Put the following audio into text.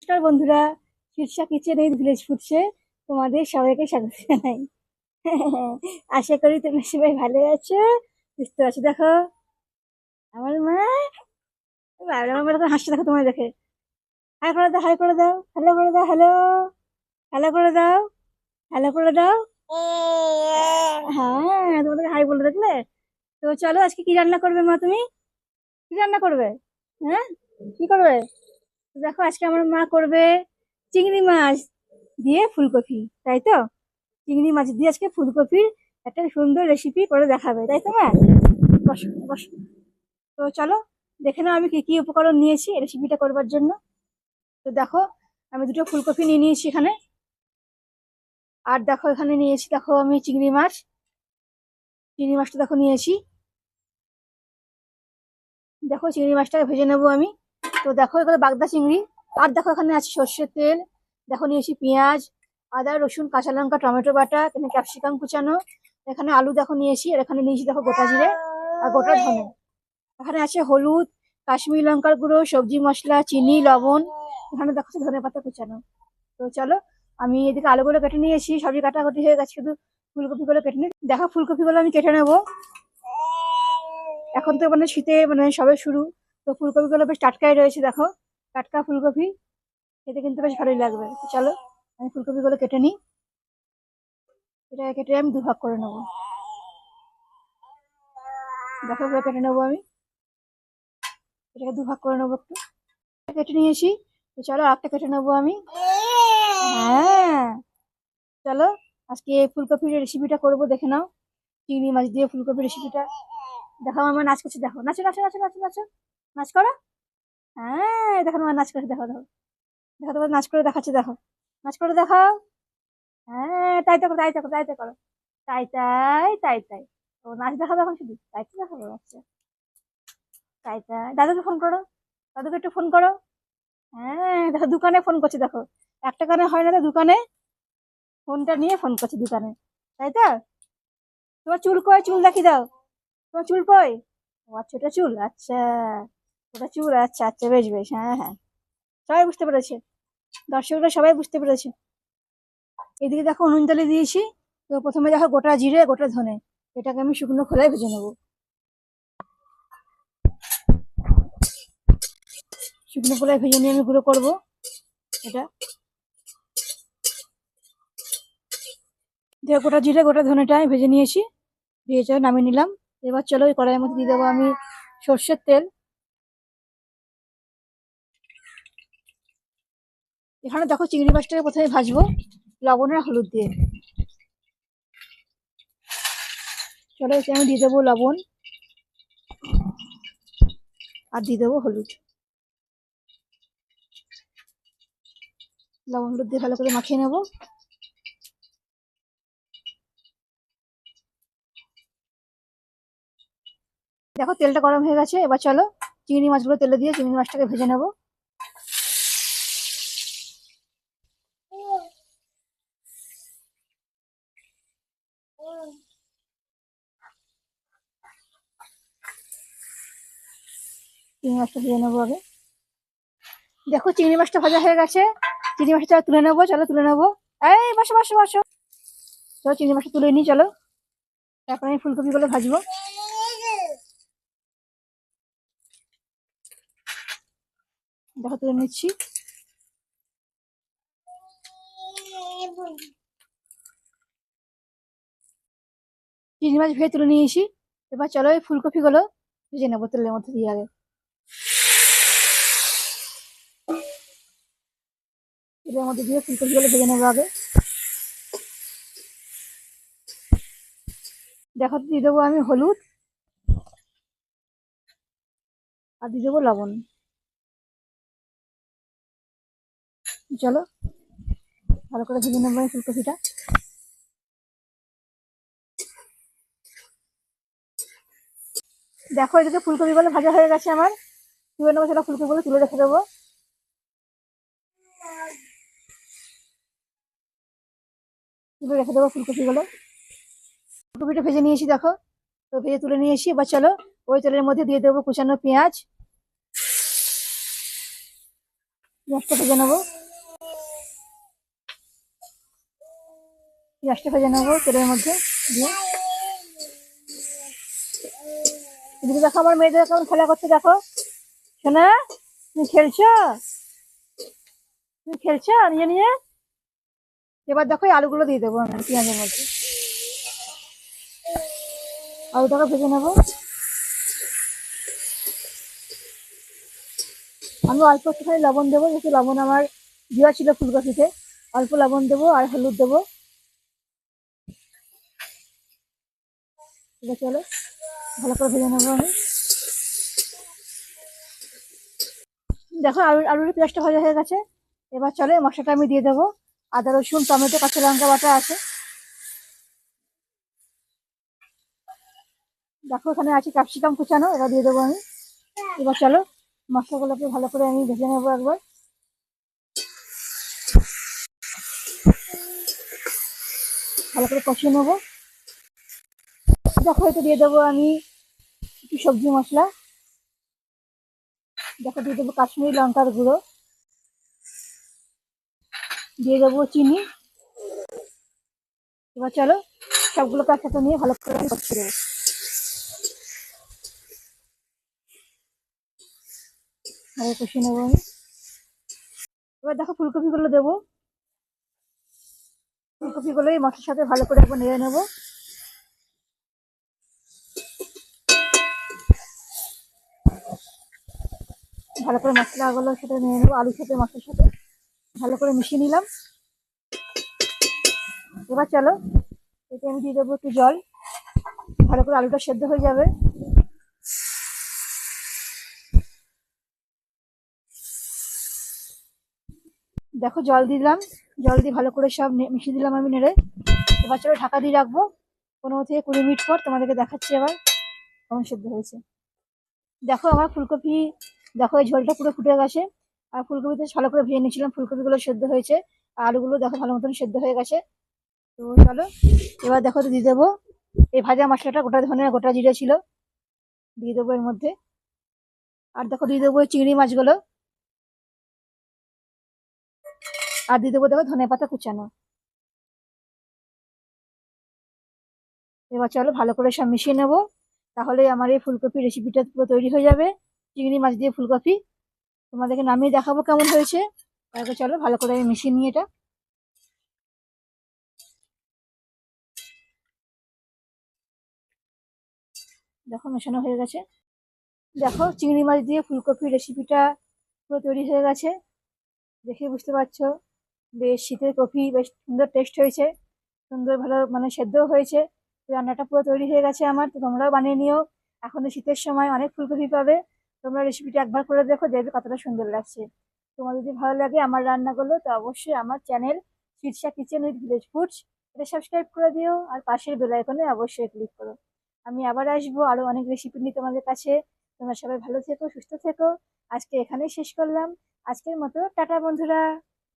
নমস্কার বন্ধুরা, Shirsha kitchen with village ফুডসে তোমাদের সবাইকে স্বাগত জানাই। আশা করি তোমরা সবাই ভালো আছো, সুস্থ আছো। দেখো আমার মা, আমার মা হাসতে, দেখো তোমার দেখে। হাই করে দাও, হাই করে দাও, হ্যালো করে দাও, হ্যালো, হ্যালো করে দাও, হ্যালো করে দাও। হ্যাঁ, তোমাদের হাই বলে দেখলে। তো চলো, আজকে কি রান্না করবে মা? তুমি কি রান্না করবে? হ্যাঁ, কি করবে? দেখো আজকে আমার মা করবে চিংড়ি মাছ দিয়ে ফুলকপি, তাই তো? চিংড়ি মাছ দিয়ে আজকে ফুলকপির একটা সুন্দর রেসিপি করে দেখাবে, তাই তো মা? বসো বসো। তো চলো দেখে নাও আমি কি কি উপকরণ নিয়েছি রেসিপিটা করবার জন্য। তো দেখো, আমি দুটো ফুলকপি নিয়ে নিয়েছি এখানে। আর দেখো এখানে নিয়েছি, দেখো আমি চিংড়ি মাছ, চিংড়ি মাছটা দেখো নিয়েছি। দেখো চিংড়ি মাছটাকে ভেজে নেবো আমি। তো দেখো এগুলো বাগদা চিংড়ি। আর দেখো এখানে আছে সর্ষের তেল, দেখো নিয়েছি পেঁয়াজ, আদা রসুন কাঁচা লঙ্কা টমেটো বাটা, এখানে ক্যাপসিকাম কুচানো, এখানে আলু দেখো নিয়েছি, আর এখানে নিয়েছি দেখো গোটা জিরে আর গোটা ধনে। এখানে আছে হলুদ, কাশ্মীরি লঙ্কার গুঁড়ো, সবজি মশলা, চিনি, লবণ, এখানে দেখো ধনে পাতা কুচানো। তো চলো, আমি এদিকে আলুগুলো কেটে নিয়েছি, সবই কাটাকুটি হয়ে গেছে, শুধু ফুলকপিগুলো কেটে নিই। দেখো ফুলকপিগুলো আমি কেটে নেবো। এখন তো মানে শীতে মানে সবে শুরু, তো ফুলকপিগুলো বেশ টাটকাই রয়েছে। দেখো টাটকা ফুলকপি খেতে কিন্তু বেশ ভালোই লাগবে। তো চলো আমি ফুলকপিগুলো কেটে নিই। এটা কেটে আমি দুভাগ করে নেবো। দেখো এগুলো কেটে নেবো আমি, এটাকে দুভাগ করে নেবো একটু। কেটে নিয়েছি, তো চলো আরেকটা কেটে নেবো আমি। হ্যাঁ, চলো আজকে ফুলকপির রেসিপিটা করবো, দেখে নাও। চিংড়ি মাছ দিয়ে ফুলকপির রেসিপিটা। দেখো আমার নাচ করছে, দেখো নাচো নাচো নাচো নাচো নাচো, নাচ করো। হ্যাঁ দেখো আমার নাচ করছে, দেখো দেখো দেখো, তোমার নাচ করে দেখাচ্ছে, দেখো নাচ করে দেখাও। হ্যাঁ তাই তো করো, তাই তো করো, তাই তো করো, তাই তাই তাই তাই। ও নাচ দেখাবে এখন, শুধু তাই তো দেখাবো। আচ্ছা, তাই তাই। দাদুকে ফোন করো, দাদুকে একটু ফোন করো। হ্যাঁ দেখো দোকানে ফোন করছে, দেখো একটা কানে হয় না তো, দোকানে ফোনটা নিয়ে ফোন করছে দোকানে, তাই তো? তোমার চুল কই? চুল দেখি দাও, তোমার চুল কই? ও আচ্ছা ওটা চুল, আচ্ছা ওটা চুল, আচ্ছা আচ্ছা, বেশ বেশ, হ্যাঁ হ্যাঁ, সবাই বুঝতে পেরেছে, দর্শকরা সবাই বুঝতে পেরেছে। এদিকে দেখো নুন তেলে দিয়েছি। তো প্রথমে দেখো গোটা জিরে গোটা ধনে, এটাকে আমি শুকনো খোলায় ভেজে নেবো। শুকনো খোলায় ভেজে নিয়ে আমি গুঁড়ো করবো এটা। দেখো গোটা জিরে গোটা ধনেটা আমি ভেজে নিয়েছি, ভেজে নামিয়ে নিলাম। এবার চলো ওই কড়াইয়ের মধ্যে দিয়ে দেবো আমি সর্ষের তেল। এখানে দেখো চিংড়ি মাছটাকে প্রথমে ভাজবো লবণ আর হলুদ দিয়ে। চলো এতে আমি দিয়ে দেবো লবণ আর দিয়ে দেবো হলুদ। লবণ হলুদ দিয়ে ভালো করে মাখিয়ে নেবো। দেখো তেলটা গরম হয়ে গেছে, এবার চলো চিংড়ি মাছগুলো তেলে দিয়ে চিংড়ি মাছটাকে ভেজে নেবো। চিংড়ি মাছটা ভেজে নেবো আগে। দেখো চিংড়ি মাছটা ভাজা হয়ে গেছে, চিংড়ি মাছটা তুলে নেবো, চলো তুলে নেবো। এই বসো বসো বসো, চলো চিংড়ি মাছটা তুলে নিই চলো। তারপরে আমি ফুলকপিগুলো ভাজবো। দেখো তুলে নিচ্ছি। চিংড়ি মাছ ভেজে তুলে নিয়েছি। এবার চলো এই ফুলকপিগুলো ভেজে নেবো তেলের মধ্যে দিয়ে আগে। তেলের মধ্যে দিয়ে ফুলকপিগুলো ভেজে নেবো আগে। দেখো দিয়ে দেবো আমি হলুদ আর দিয়ে দেবো লবণ। চলো ভালো করে ভেজে নেবো এই ফুলকপিটা। দেখো এদিকে ফুলকপিগুলো ভাজা হয়ে গেছে আমার, তুলে নেবো। চলো ফুলকপিগুলো তুলে রেখে দেবো, তুলে রেখে দেবো ফুলকপিগুলো। ফুলকপিটা ভেজে নিয়েছি দেখো, তো ভেজে তুলে নিয়েছি। এবার চলো ওই তেলের মধ্যে দিয়ে দেবো কুচানো পেঁয়াজ, পেঁয়াজটা ভেজে নেবো। পেঁয়াজটা ভেজে নেবো তেলের মধ্যে দিয়ে। এদিকে দেখো আমার মেয়েদের কেমন খেলা করছে দেখো। শোনা, তুমি খেলছো? তুমি খেলছো নিয়ে নিয়ে? এবার দেখো এই আলুগুলো দিয়ে দেবো আমি পেঁয়াজের মধ্যে। আলুটাকে ভেজে নেবো। আমি অল্প একটুখানি লবণ দেবো, যেহেতু লবণ আমার দেওয়া ছিল ফুলকপিতে। অল্প লবণ দেবো আর হলুদ দেবো। ঠিক আছে, চলো ভালো করে ভেজে নেবো আমি। দেখো আলুর পেঁয়াজটা ভাজা হয়ে গেছে। এবার চলো মশলাটা আমি দিয়ে দেবো। আদা রসুন টমেটো কাঁচা লঙ্কা বাটা আছে। দেখো এখানে আছে ক্যাপসিকাম কুচানো, এটা দিয়ে দেবো আমি। এবার চলো মশলাগুলোকে ভালো করে আমি ভেজে নেবো একবার। ভালো করে কষিয়ে নেবো। দেখো এটা দিয়ে দেবো আমি একটু সবজি মশলা। দেখো দিয়ে দেবো কাশ্মীরি লঙ্কার গুঁড়ো, দিয়ে দেবো চিনি। এবার চলো সবগুলোকে একসাথে নিয়ে ভালো করে কষিয়ে দেবো। ভালো কষিয়ে নেবো আমি। এবার দেখো ফুলকপিগুলো দেবো। ফুলকপিগুলো এই মশলার সাথে ভালো করে একবার নেড়ে নেবো। ভালো করে মশলাগুলোর সাথে নিয়ে নেবো, আলুর সাথে মশলার সাথে ভালো করে মিশিয়ে নিলাম। এবার চলো এতে আমি দিয়ে দেবো একটু জল, ভালো করে আলুটা সেদ্ধ হয়ে যাবে। দেখো জল দিলাম, জল দিয়ে ভালো করে সব মিশিয়ে দিলাম আমি নেড়ে। এবার চলো ঢাকা দিয়ে রাখবো 15 থেকে 20 মিনিট পর তোমাদেরকে দেখাচ্ছি এবার কেমন সেদ্ধ হয়েছে। দেখো আমার ফুলকপি, দেখো এই ঝোলটা পুরো ফুটে গেছে। আর ফুলকপিতে ভালো করে ভেজে নিয়েছিলাম, ফুলকপিগুলো সেদ্ধ হয়েছে। আর আলুগুলো দেখো ভালো মতন সেদ্ধ হয়ে গেছে। তো চলো এবার দেখো তো দিয়ে দেবো এই ভাজা মশলাটা, গোটা ধনে গোটা জিরে ছিল, দিয়ে দেবো এর মধ্যে। আর দেখো দিয়ে দেবো চিংড়ি মাছগুলো। আর দিয়ে দেবো দেখো ধনে পাতা কুচানো। এবার চলো ভালো করে সব মিশিয়ে নেবো। তাহলে আমার এই ফুলকপি রেসিপিটা পুরো তৈরি হয়ে যাবে, চিংড়ি মাছ দিয়ে ফুলকপি। তোমাদেরকে নামিয়ে দেখাবো কেমন হয়েছে। তারপরে চলো ভালো করে আমি মিশিয়ে নিই এটা। দেখো মেশানো হয়ে গেছে। দেখো চিংড়ি মাছ দিয়ে ফুলকপি রেসিপিটা পুরো তৈরি হয়ে গেছে। দেখে বুঝতে পারছো বেশ শীতের কফি, বেশ সুন্দর টেস্ট হয়েছে, সুন্দর ভালো মানে সেদ্ধও হয়েছে। রান্নাটা পুরো তৈরি হয়ে গেছে আমার, তো তোমরাও বানিয়ে নিও। এখন তো শীতের সময় অনেক ফুলকপি পাবে। তোমরা রেসিপিটা একবার করে দেখো, দেখবে কতটা সুন্দর লাগছে। তোমার যদি ভালো লাগে আমার রান্নাগুলো, তো অবশ্যই আমার channel Shirsha kitchen with village foods এটা সাবস্ক্রাইব করে দিও, আর পাশের বেল আইকনে অবশ্যই ক্লিক করো। আমি আবার আসবো আরো অনেক রেসিপি নিয়ে তোমাদের কাছে। তোমরা সবাই ভালো থেকো, সুস্থ থেকো। আজকে এখানেই শেষ করলাম। আজকের মতো টাটা বন্ধুরা।